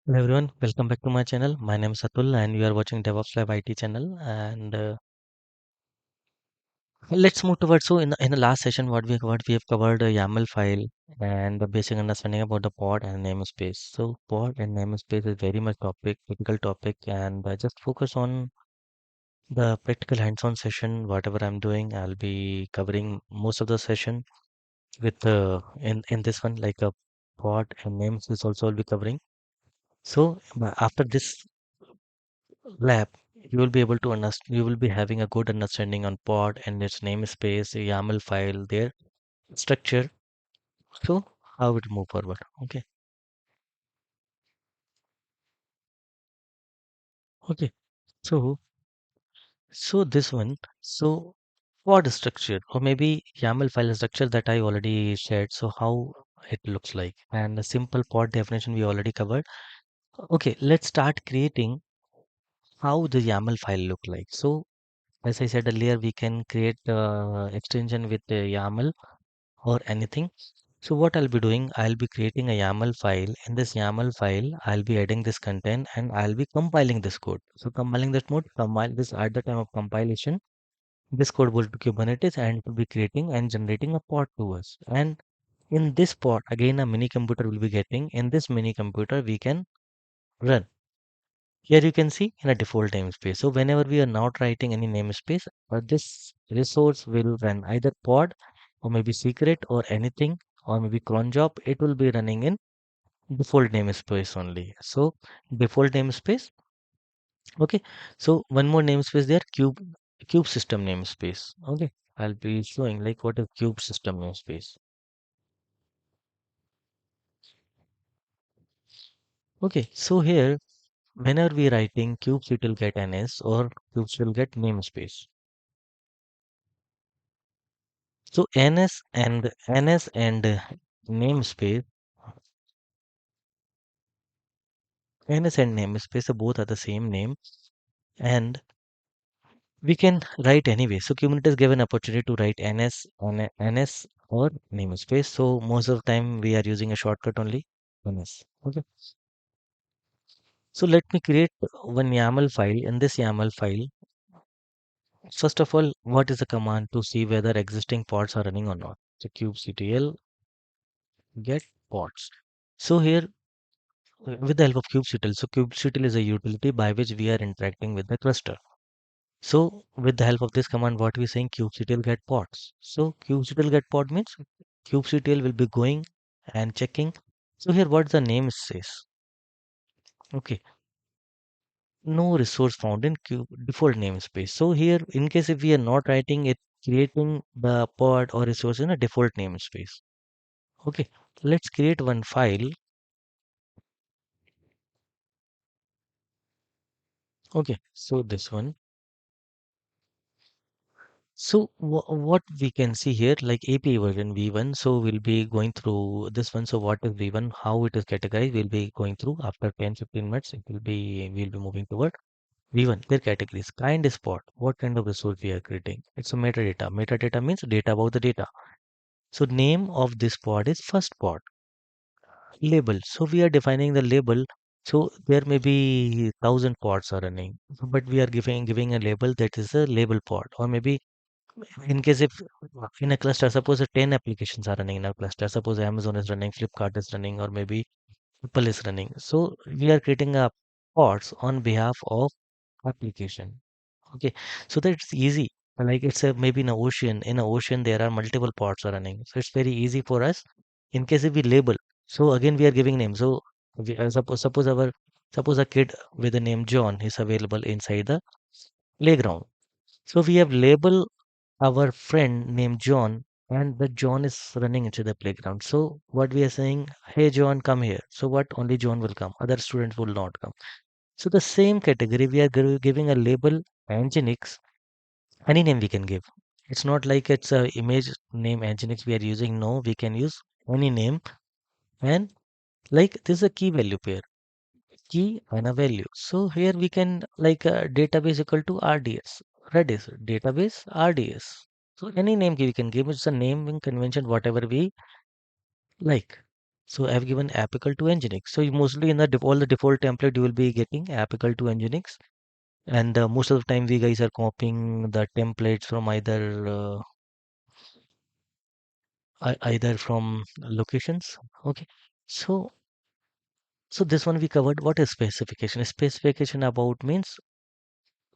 Hello everyone, welcome back to my channel. My name is Atul and you are watching DevOps Lab IT channel. And let's move towards. So in the last session, what we have covered a YAML file and the basic understanding about the pod and namespace. So pod and namespace is very much critical topic, and just focus on the practical hands-on session. Whatever I'm doing, I'll be covering most of the session with in this one like a pod and namespace also I'll be covering. So after this lab, you will be able to understand, you will be having a good understanding on pod and its namespace, YAML file, their structure. So how it move forward. Okay. Okay. So this one, so pod structure or maybe YAML file structure that I already shared. So how it looks like and a simple pod definition we already covered. Okay, let's start creating how the YAML file look like. So as I said earlier, we can create extension with the YAML or anything. So what I'll be doing, I'll be creating a YAML file. In this YAML file, I'll be adding this content and I'll be compiling this code. So compiling this mode, compile this at the time of compilation, this code will be Kubernetes and it will be creating and generating a pod to us. And in this pod, again, a mini computer will be getting. In this mini computer, we can run. Here you can see in a default namespace. So whenever we are not writing any namespace, this resource will run either pod or maybe secret or anything or maybe cron job. It will be running in default namespace only. So default namespace. Okay. So one more namespace there, cube system namespace. Okay. I'll be showing like what is cube system namespace. Okay. So here, whenever we writing cubes, it will get ns or cubes will get namespace. So ns and namespace, ns and namespace both are the same name, and we can write anyway. So Kubernetes given opportunity to write ns or namespace. So most of the time we are using a shortcut only ns. Okay. So let me create one YAML file. In this YAML file, first of all, what is the command to see whether existing pods are running or not? So kubectl get pods. So here with the help of kubectl. So kubectl is a utility by which we are interacting with the cluster. So with the help of this command, what we saying kubectl get pods. So kubectl get pod means kubectl will be going and checking. So here what the name says. Okay, no resource found in default namespace. So here in case if we are not writing it, creating the pod or resource in a default namespace. Okay, let's create one file. Okay, so this one. So what we can see here, like API version V1, so we'll be going through this one. So what is V1, how it is categorized, we'll be going through after 10-15 minutes. We'll be moving toward V1, their categories. Kind is spot, what kind of resource we are creating. It's a metadata. Metadata means data about the data. So name of this pod is first pod. Label. So we are defining the label. So there may be 1,000 pods are running, but we are giving a label that is a label pod, or maybe in case if in a cluster, suppose 10 applications are running in a cluster, suppose Amazon is running, Flipkart is running, or maybe Apple is running. So we are creating a pods on behalf of application. Okay, so that's easy. Like it's a maybe in a ocean. In a ocean, there are multiple pods are running. So it's very easy for us. In case if we label, so again we are giving name. So suppose a kid with the name John is available inside the playground. So we have labeled our friend named John, and the John is running into the playground. So what we are saying, hey John, come here. So what only John will come, other students will not come. So the same category we are giving a label Nginx, any name we can give. It's not like it's a image name Nginx we are using. No, we can use any name, and like this is a key value pair, key and a value. So here we can like database equal to RDS, Redis, database RDS. So any name we can give, it's a naming convention, whatever we like. So I've given app equal to nginx. So you mostly in the all the default template you will be getting app equal to nginx. And most of the time we guys are copying the templates from either from locations. Okay. So so this one we covered. What is specification? Specification about means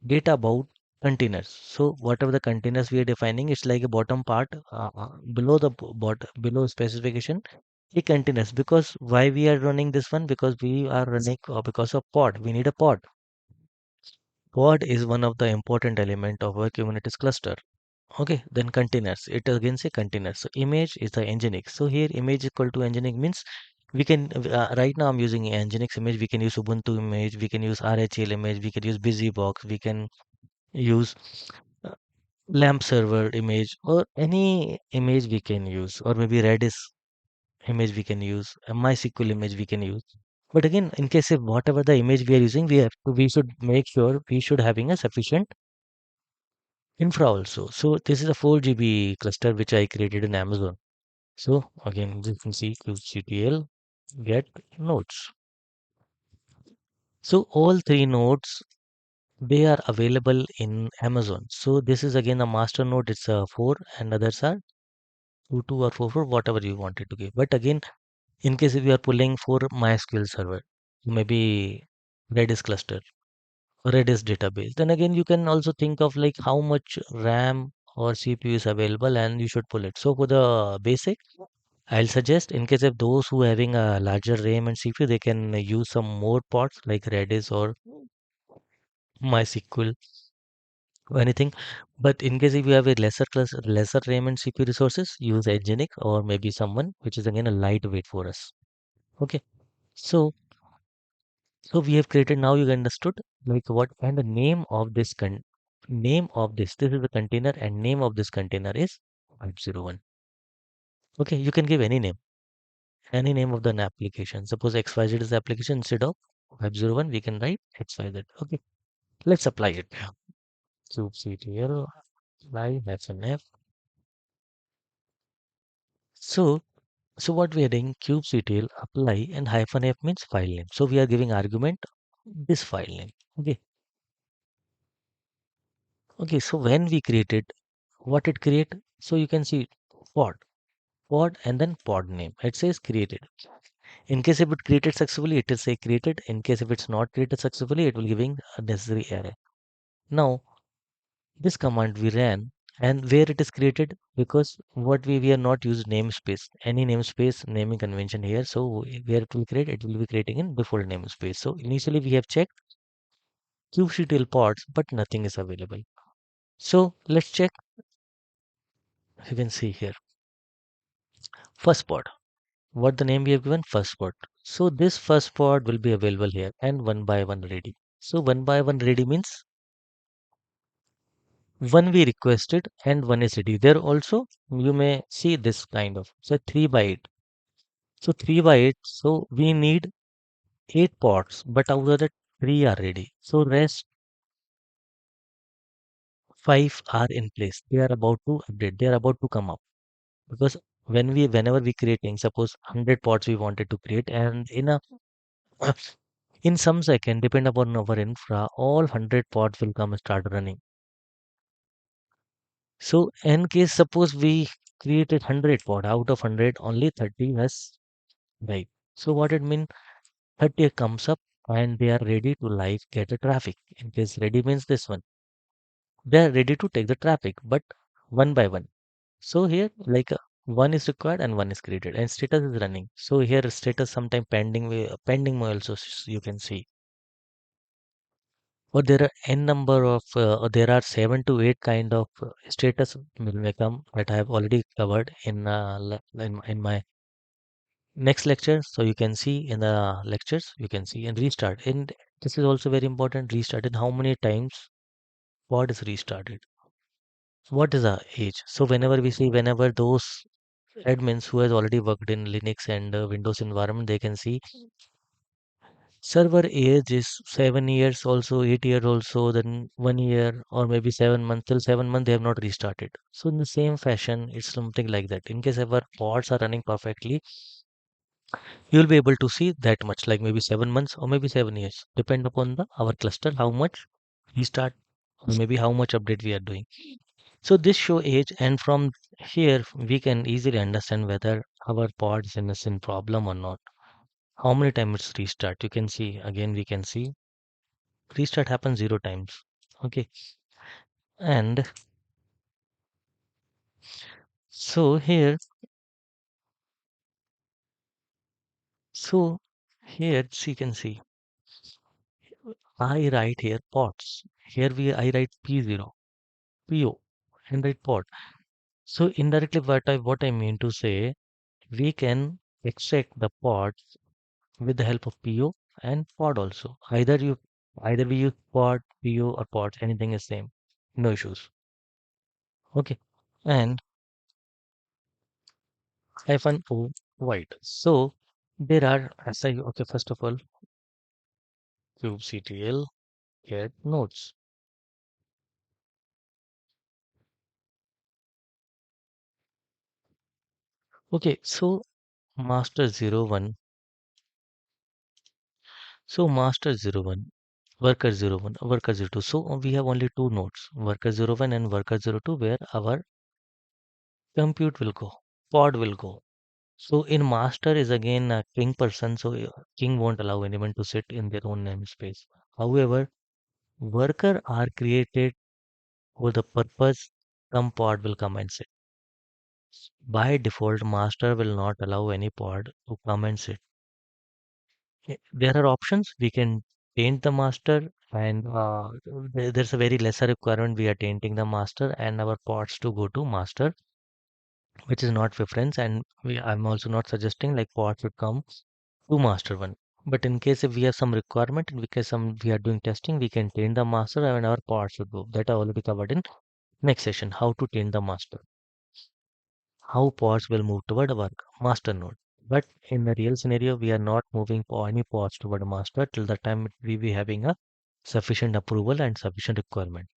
data about containers. So whatever the containers we are defining, it's like a bottom part below the below specification. A containers, because why we are running this one, because we are running because of pod, we need a pod. Pod is one of the important element of a Kubernetes cluster. Okay, then containers, it again say containers. So image is the nginx. So here image equal to nginx means we can right now I'm using nginx image. We can use Ubuntu image, we can use RHEL image, we can use busybox, we can use uh, lamp server image, or any image we can use, or maybe redis image we can use, a MySQL image we can use. But again, in case if whatever the image we are using, we should make sure we should having a sufficient infra also. So this is a 4 GB cluster which I created in Amazon. So again, you can see kubectl get nodes. So all three nodes they are available in Amazon. So this is again a master node. It's a 4 and others are 2 or 4, whatever you wanted to give. But again, in case if you are pulling for MySQL server, maybe Redis cluster, Redis database, then again you can also think of like how much RAM or CPU is available and you should pull it. So for the basic, I'll suggest in case of those who having a larger RAM and CPU, they can use some more pods like Redis or MySQL or anything. But in case if you have a lesser RAM and CPU resources, use Nginx or maybe someone which is again a lightweight for us. Okay. So so we have created, now you understood like what, and the name of this name of this is the container, and name of this container is 501. Okay, you can give any name of the application. Suppose XYZ is the application, instead of 501 we can write XYZ. Okay, let's apply it. kubectl apply -f. So what we are doing, kubectl apply and -f means file name. So we are giving argument this file name. Okay. Okay, so when we created what it create, so you can see pod, pod and then pod name. It says created. In case if it created successfully, it will say created. In case if it's not created successfully, it will giving a necessary error. Now this command we ran, and where it is created, because what we are not use namespace, any namespace naming convention here. So where it will create, it will be creating in default namespace. So initially we have checked kubectl pods, but nothing is available. So let's check. You can see here first pod. What the name we have given, first pod. So this first pod will be available here and one by one ready. So one by one ready means one we requested and one is ready. There also you may see this kind of, so 3 by 8. So 3 by 8. So we need 8 pods, but out of that 3 are ready. So rest 5 are in place. They are about to update. They are about to come up, because whenever we creating, suppose 100 pods we wanted to create, and in a in some second, depend upon our infra, all 100 pods will come and start running. So in case suppose we created 100 pod, out of 100, only 30 has died. So what it mean? 30 comes up and they are ready to live get the traffic. In case ready means this one. They are ready to take the traffic, but one by one. So here like one is required and one is created and status is running. So here status sometime pending, pending also you can see. Or there are n number of, or there are 7 to 8 kind of status will come that I have already covered in in my next lecture. So you can see in the lectures, you can see and restart. And this is also very important. Restarted how many times? What is restarted? What is the age? So whenever we see, whenever those admins who has already worked in Linux and Windows environment, they can see server age is 7 years also, 8 years also, then 1 year or maybe 7 months. Till 7 months they have not restarted. So in the same fashion, it's something like that. In case our pods are running perfectly, You'll be able to see that much, like maybe 7 months or maybe 7 years, depend upon the our cluster, how much we start, or maybe how much update we are doing. So this show age, and from here we can easily understand whether our pod is in problem or not. How many times it's restart? You can see again. We can see restart happens 0 times. Okay, and so here, so here you can see I write here pods. Here I write P0, PO, and write pod. So indirectly, what I mean to say, we can extract the pods with the help of PO and pod also. Either we use pod, PO, or pods. Anything is same. No issues. Okay. And hyphen O white. So there are okay, first of all, kubectl get nodes. Okay, so master 01. So master 01, worker 01, worker 02. So we have only two nodes, worker 01 and worker 02, where our compute will go, pod will go. So in master is again a king person, so king won't allow anyone to sit in their own namespace. However, worker are created for the purpose some pod will come and sit. By default, master will not allow any pod to come and sit. There are options. We can taint the master, and there's a very lesser requirement. We are tainting the master and our pods to go to master, which is not preference. And I'm also not suggesting like pods should come to master one. But in case if we have some requirement, in case we are doing testing, we can taint the master and our pods should go. That I already covered in next session. How to taint the master, how pods will move toward our master node. But in the real scenario, we are not moving any pods toward master till the time we be having a sufficient approval and sufficient requirement.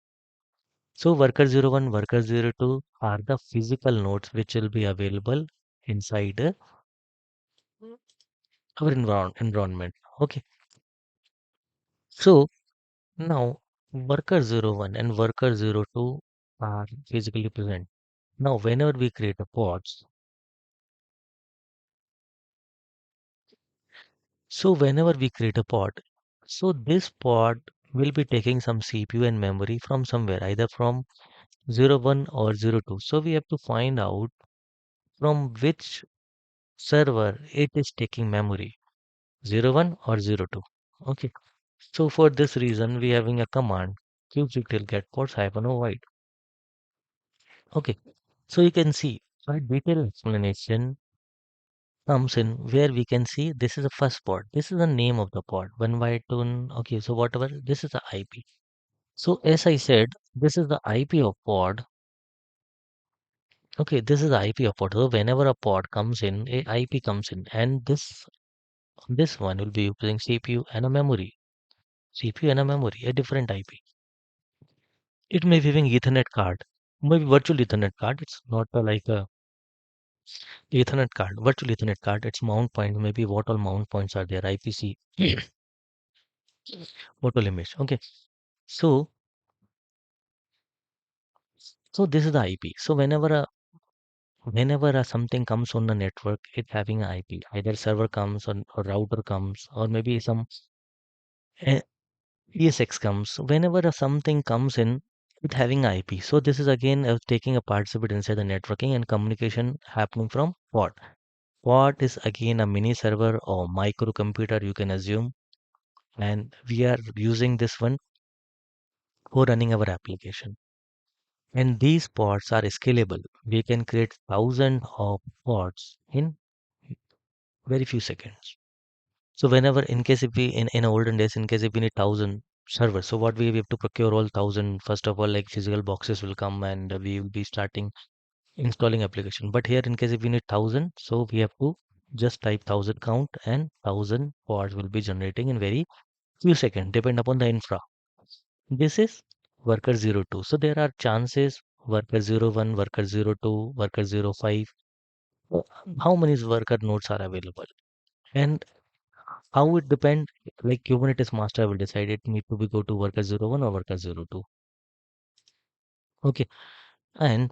So worker 01, worker 02 are the physical nodes which will be available inside our environment. Okay. So now worker 01 and worker 02 are physically present. Now whenever we create a pods, so whenever we create a pod, so this pod will be taking some CPU and memory from somewhere, either from 01 or 02. So we have to find out from which server it is taking memory, 01 or 02. Okay. So for this reason, we having a command kubectl get pods hyphen o void. Okay. So you can see a detailed explanation comes in where we can see this is the first pod. This is the name of the pod. 1 by 2. Okay. So whatever, this is the IP. So as I said, this is the IP of pod. Okay, this is the IP of pod. So whenever a pod comes in, a IP comes in, and this one will be using CPU and a memory. CPU and a memory, a different IP. It may be having Ethernet card, maybe virtual Ethernet card. It's not like a Ethernet card, virtual Ethernet card. It's mount point. Maybe what all mount points are there? IPC, what all image. Okay, so this is the IP. So whenever something comes on the network, it having an IP. Either server comes or router comes, or maybe some uh, ESX comes. Whenever something comes in, it having IP. So this is again taking a participant inside the networking and communication happening from pod. Pod is again a mini server or microcomputer, you can assume, and we are using this one for running our application. And these pods are scalable. We can create thousands of pods in very few seconds. So whenever, in case if we in olden days, in case if we need 1,000 servers, so what we have to procure all 1,000. First of all, like physical boxes will come and we will be starting installing application. But here, in case if we need 1,000, so we have to just type 1,000 count and 1,000 pods will be generating in very few seconds, depend upon the infra. This is worker 02. So there are chances worker 01, worker 02, worker 05. How many worker nodes are available? And how it depend, like Kubernetes master will decide it need to be go to worker 01 or worker 02. Okay, and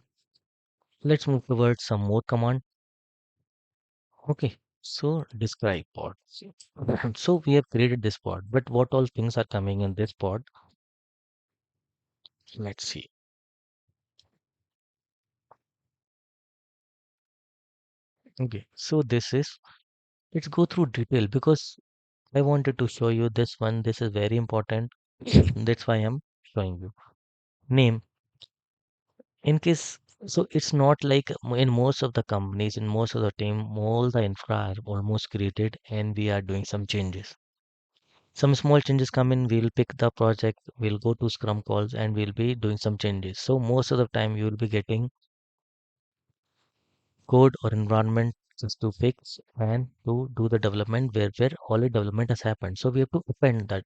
let's move towards some more command. Okay, so describe pod. So we have created this pod, but what all things are coming in this pod? Let's see. Okay, so this is, let's go through detail because I wanted to show you this one. This is very important. That's why I'm showing you. Name. In case, so it's not like in most of the companies, in most of the team, all the infra are almost created and we are doing some changes. Some small changes come in, we'll pick the project, we'll go to Scrum calls and we'll be doing some changes. So most of the time you will be getting code or environment just to fix and to do the development where already development has happened. So we have to append that.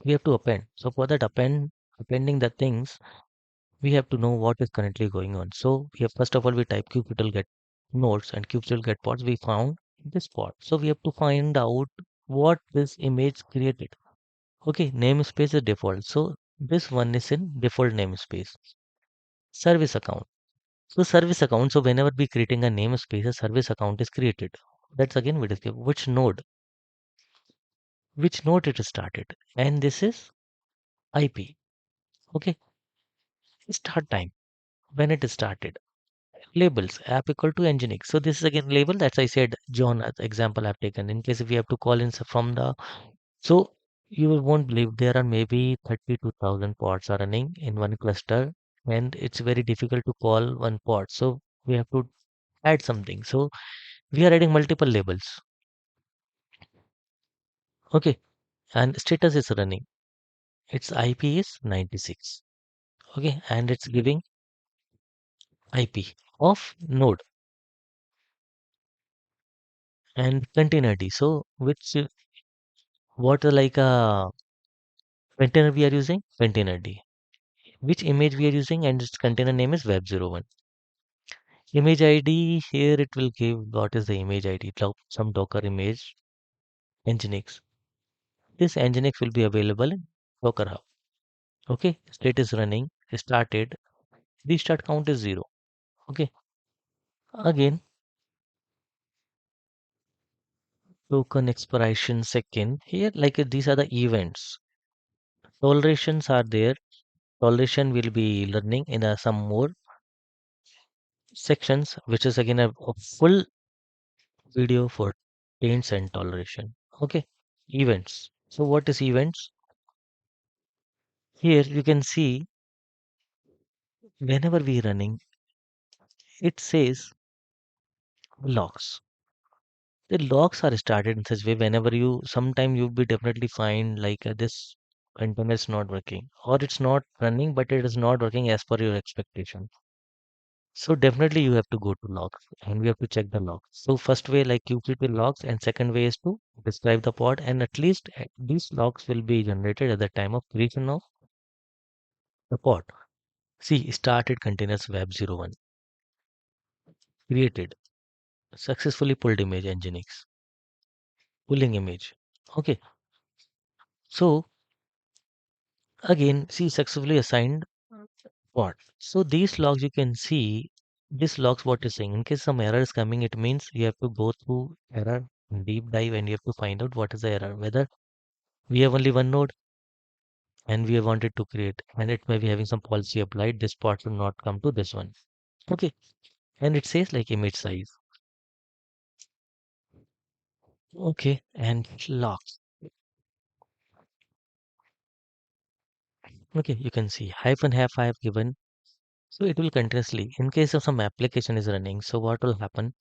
We have to append. So for that appending the things, we have to know what is currently going on. So we have first of all we type kubectl get nodes and kubectl get pods. We found this pod. So we have to find out what this image created. Okay, namespace is default. So this one is in default namespace. Service account. So service account. So whenever we creating a namespace, a service account is created. That's again we discuss which node it started, and this is IP. Okay, start time when it started. Labels app equal to nginx. So this is again label that's I said John as example I've taken in case if we have to call in from the, so you won't believe there are maybe 32,000 pods are running in one cluster and it's very difficult to call one pod. So we have to add something. So we are adding multiple labels. Okay. And status is running. Its IP is 96. Okay. And it's giving IP of node and container D. So which what like a container we are using? Container D. Which image we are using and its container name is web01. Image ID here it will give what is the image ID, some Docker image, Nginx. This Nginx will be available in Docker Hub. Okay, state is running, started, restart count is 0. Okay, again, token expiration second. Here, like these are the events. Tolerations are there. Toleration will be learning in some more sections, which is again a full video for taints and toleration. Okay, events. So what is events? Here you can see whenever we running, it says logs. The logs are started in such way whenever you sometime you'll be definitely find like this container is not working or it's not running but it is not working as per your expectation. So definitely you have to go to logs and we have to check the logs. So first way like you keep the logs and second way is to describe the pod and at least these logs will be generated at the time of creation of the pod. See started containers web01 created successfully pulled image nginx pulling image. Okay, so again, see successfully assigned what? So these logs you can see, this logs what is saying. In case some error is coming, it means you have to go through error deep dive and you have to find out what is the error. Whether we have only one node and we wanted to create and it may be having some policy applied, this part will not come to this one. Okay. And it says like image size. Okay. And logs. Okay. You can see hyphen have I have given. So it will continuously, in case of some application is running. So what will happen?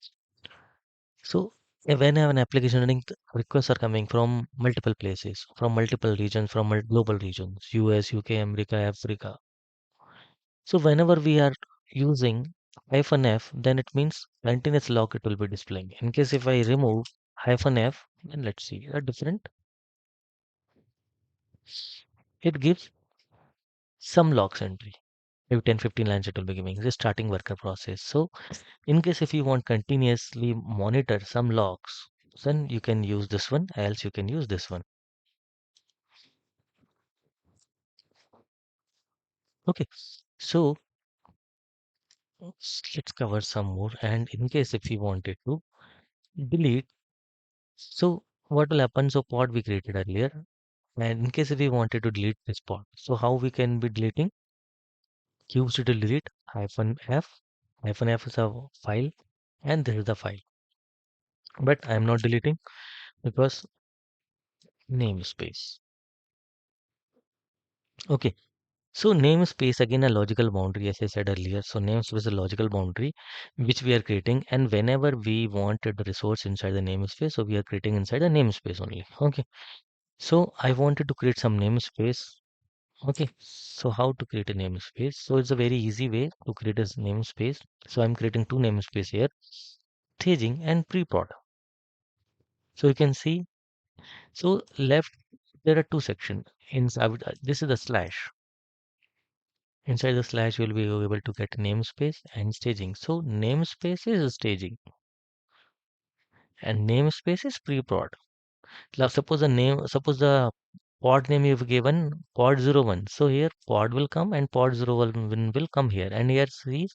So when I have an application running, requests are coming from multiple places, from multiple regions, from global regions, US, UK, America, Africa. So whenever we are using hyphen F, then it means continuous log it will be displaying. In case if I remove hyphen F, then let's see, are different. It gives some logs entry. Maybe 10, 15 lines it will be giving the starting worker process. So in case if you want continuously monitor some logs, then you can use this one, else you can use this one. Okay, so let's cover some more. And in case if we wanted to delete, so what will happen? So pod we created earlier, and in case if we wanted to delete this pod, so how we can be deleting? Cubes to delete hyphen f is a file, and this is the file. But I am not deleting because namespace. Okay, so namespace again a logical boundary, as I said earlier. So namespace is a logical boundary which we are creating, and whenever we wanted the resource inside the namespace, so we are creating inside the namespace only. Okay, so I wanted to create some namespace. Okay, so how to create a namespace? So it's a very easy way to create a namespace. So I'm creating two namespace here, staging and pre-prod. So you can see, so left there are two sections. Inside this is the slash. Inside the slash you'll be able to get namespace and staging. So namespace is staging and namespace is pre-prod. Now suppose the pod name you've given pod 01. So here pod will come and pod 01 will come here, and here see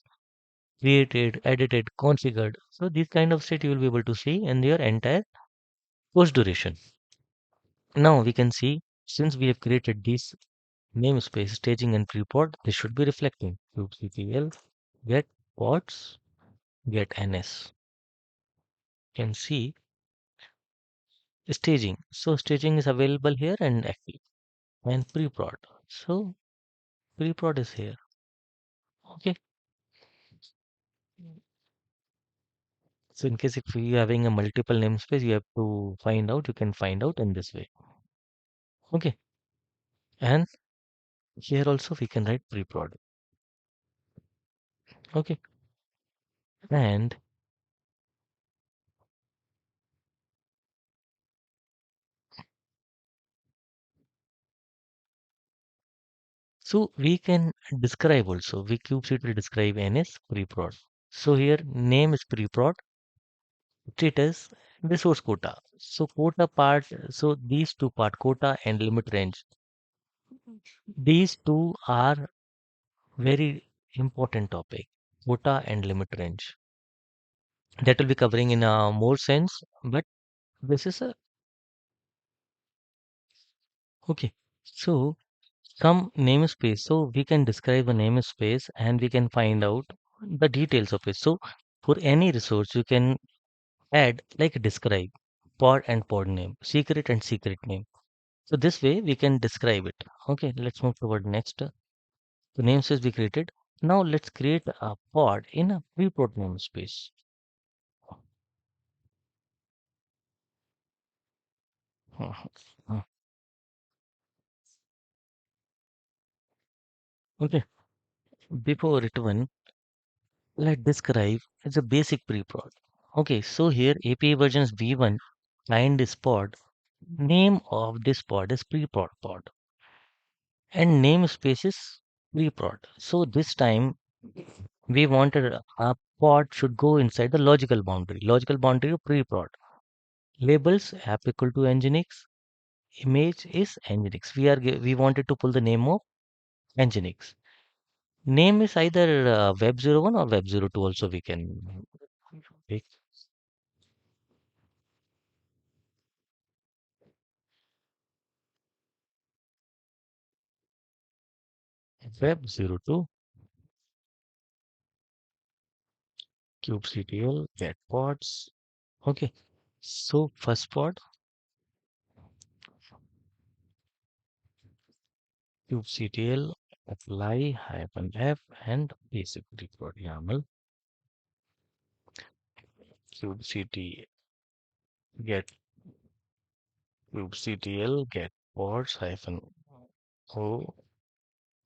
created, edited, configured. So this kind of state you will be able to see in your entire course duration. Now we can see, since we have created this namespace, staging and pre-pod, this should be reflecting. kubectl get pods get ns. You can see staging. So staging is available here and active, and pre-prod. So pre-prod is here. Okay. So in case if you are having a multiple namespace, you have to find out. You can find out in this way. Okay. And here also we can write pre-prod. Okay. And so we can describe also. We kubectl will describe n as pre-prod. So here name is pre-prod. Status resource quota. So quota part. So these two part quota and limit range. These two are very important topic. Quota and limit range. That will be covering in a more sense. But this is a okay. So some namespace. So we can describe a namespace and we can find out the details of it. So for any resource, you can add like describe pod and pod name, secret and secret name. So this way we can describe it. Okay, let's move toward next. The namespace we created. Now let's create a pod in a pre-prod namespace. Okay, before return, let's describe as a basic pre-prod. Okay, so here API versions v1 client is pod. Name of this pod is pre-prod pod and namespace is pre-prod. So this time we wanted a pod should go inside the logical boundary of pre-prod. Labels app equal to nginx, image is nginx. We wanted to pull the name of nginx. Name is either web 01 or web 02 also we can pick. Web 02 kubectl get pods. Okay, so first pod kubectl apply hyphen f and basic pre-prod YAML kubectl get kubectl get pods hyphen o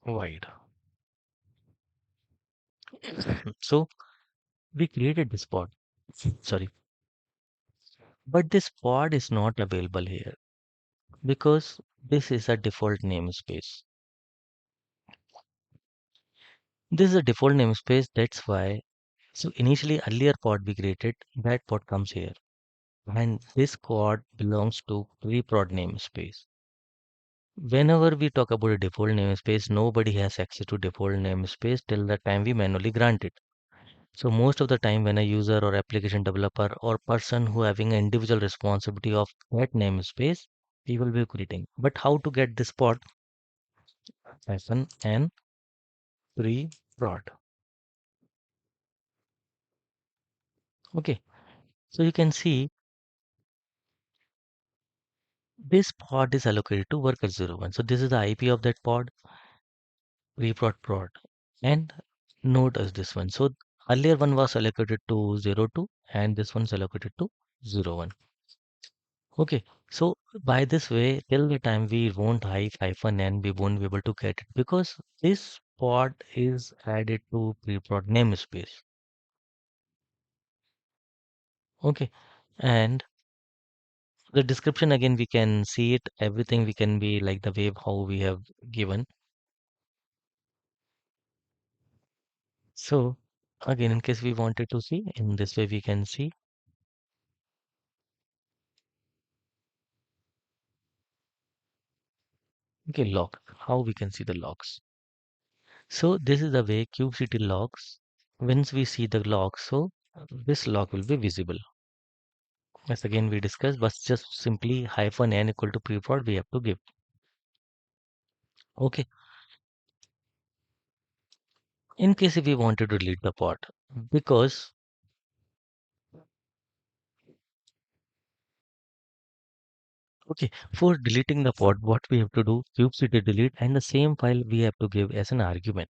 wide. So we created this pod. Sorry, but this pod is not available here because this is a default namespace. This is a default namespace. That's why. So initially earlier pod we created that pod comes here. and this quad belongs to pre-prod namespace. Whenever we talk about a default namespace, nobody has access to default namespace till the time we manually grant it. So most of the time when a user or application developer or person who having an individual responsibility of that namespace, we will be creating. But how to get this pod? Hyphen n pre-prod. Okay, so you can see this pod is allocated to worker 01. So this is the IP of that pod, pre-prod prod, and node is this one. So earlier one was allocated to 02 and this one is allocated to 01. Okay, so by this way, till the time we won't hyphen n, we won't be able to get it because this pod is added to pre-prod namespace. Okay, and the description again we can see it. Everything we can be like the way how we have given. So again, in case we wanted to see in this way, we can see. Okay, log. How we can see the logs. So this is the way kubectl logs. Once we see the log, so this log will be visible. As again we discussed, but just simply hyphen n equal to preford we have to give. Okay. In case if we wanted to delete the pod, because okay, for deleting the pod, what we have to do, kubectl delete, and the same file we have to give as an argument.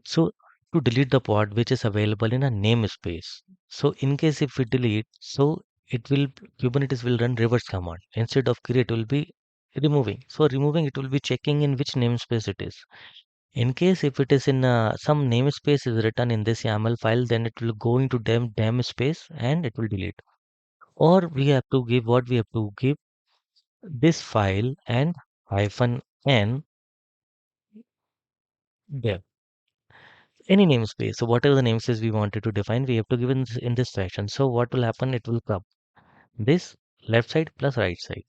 So to delete the pod which is available in a namespace. So in case if we delete, so it will Kubernetes will run reverse command instead of create will be removing. So removing it will be checking in which namespace it is. In case if it is in some namespace is written in this YAML file, then it will go into dem space and it will delete. Or we have to give what we have to give this file and hyphen n dev. Any namespace. So whatever the namespace we wanted to define, we have to give in this fashion. So what will happen? It will come this left side plus right side.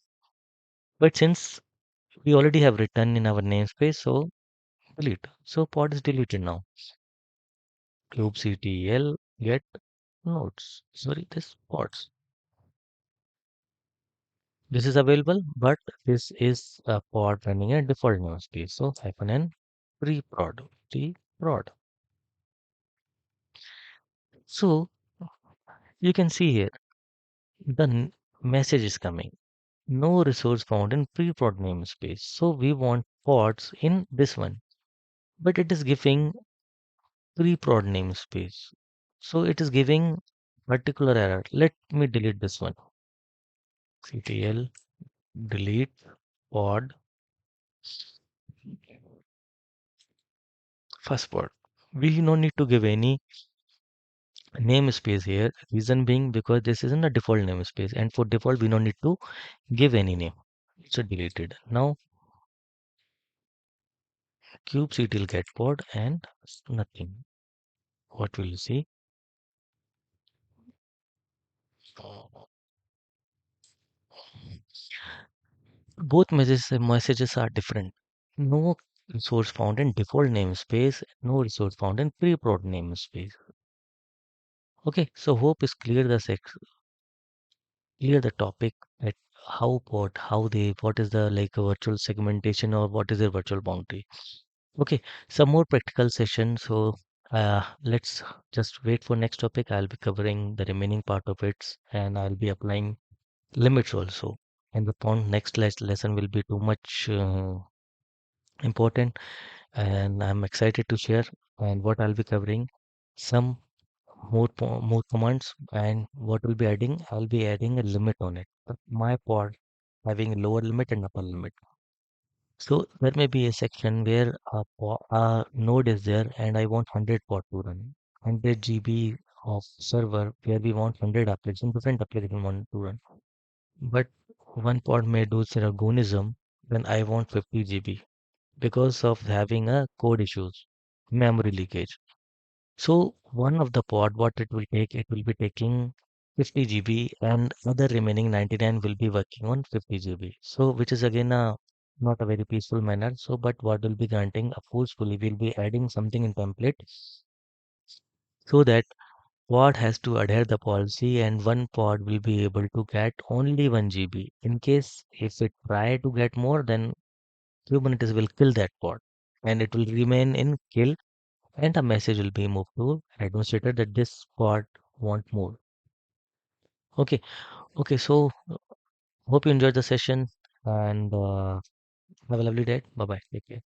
But since we already have written in our namespace, so delete. So pod is deleted now. kubectl get nodes. Sorry, this pods. This is available, but this is a pod running a default namespace. So hyphen n pre-prod. Pre-prod. So you can see here the message is coming. No resource found in pre-prod namespace. So we want pods in this one, but it is giving pre-prod namespace. So it is giving particular error. Let me delete this one. ctl delete pod first pod. We no need to give any namespace here. Reason being because this isn't a default namespace, and for default we don't need to give any name. So deleted. Now kubectl get pod and nothing. What will you see? Both messages are different. No resource found in default namespace, no resource found in pre-prod namespace. Okay, so hope is clear clear the topic at how they what is the like a virtual segmentation or what is the virtual boundary. Okay, some more practical session. So let's just wait for next topic. I'll be covering the remaining part of it and I'll be applying limits also. And the point next lesson will be too much important and I'm excited to share and what I'll be covering some more commands and what will be adding I'll be adding a limit on it. But my pod having a lower limit and upper limit. So there may be a section where a node is there and I want 100 pod to run 100 GB of server where we want 100 applications different application want to run. But one pod may do Seragonism when I want 50 GB because of having a code issues, memory leakage. So one of the pod, what it will take, it will be taking 50 GB and other remaining 99 will be working on 50 GB. So which is again a not a very peaceful manner. So but what will be granting forcefully will be adding something in template so that pod has to adhere the policy and one pod will be able to get only 1 GB. In case if it try to get more, then Kubernetes will kill that pod and it will remain in kill and a message will be moved to administrator that this pod want more. Okay, okay. So hope you enjoyed the session and have a lovely day. Bye bye. Take care.